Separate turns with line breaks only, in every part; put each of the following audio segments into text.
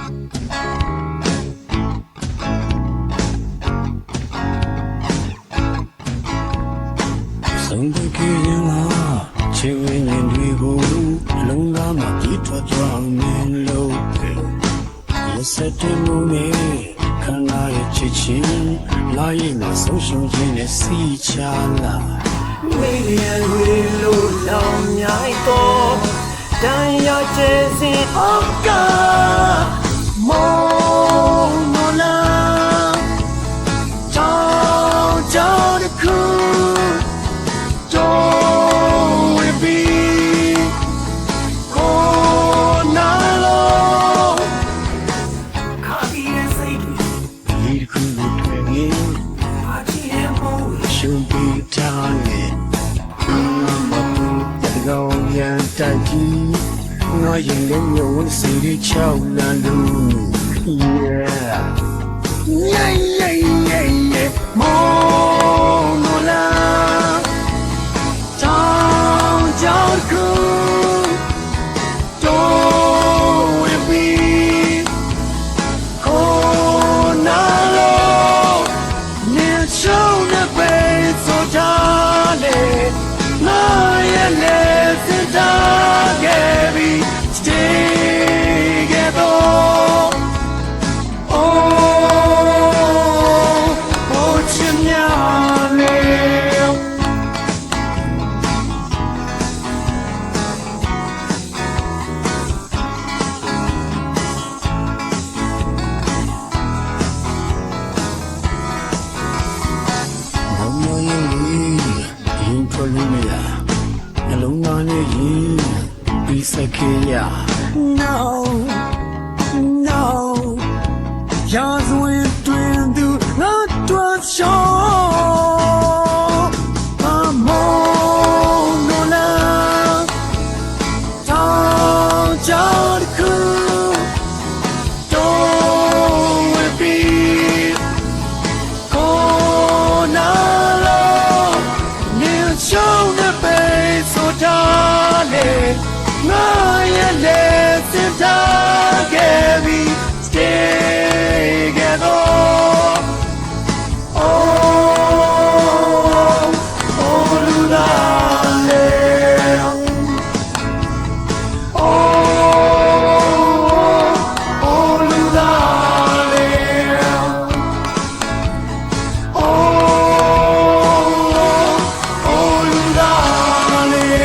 ဆုံးဖြတ်ခဲ့ရင်လားချေဝင်းရင်တွေကိုလုံးသားမှာပြည့်ထွက်သွားမင်းလို့ရစတဲ့မူနဲ့ခန္ဓာရဲ့ချစ်ချင်းလာရင်တော့ဆုံးရှုံးခြင်းနဲ့စီချလာမေးရန်ဝေလို့လောင်မြိုက်တော့တန်ရကျစင်အောင်ကမောနိုလာကြောင်ကြောင်တစ်ခုတိုက်ကြီးငါရင်လည်းညဝင်စီရီချောင်းလာလို့ yeah yeah yeah yeah yeah မောနိုလာတောင်းကြောက်ကူတော့ဝေးပြီးခေါ်နာလို့နေချုံနဲ့ပဲဆိုကြလေငါရဲ့လေNo, no, yours will do not to show. I'm on no love, don't cool, don't be gone alone. You show the face so darling. Let's get me stay together. Oh, darling. Oh, darling. Oh, darling.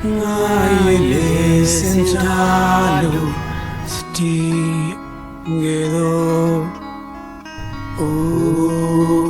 I listen to Steve. Oh.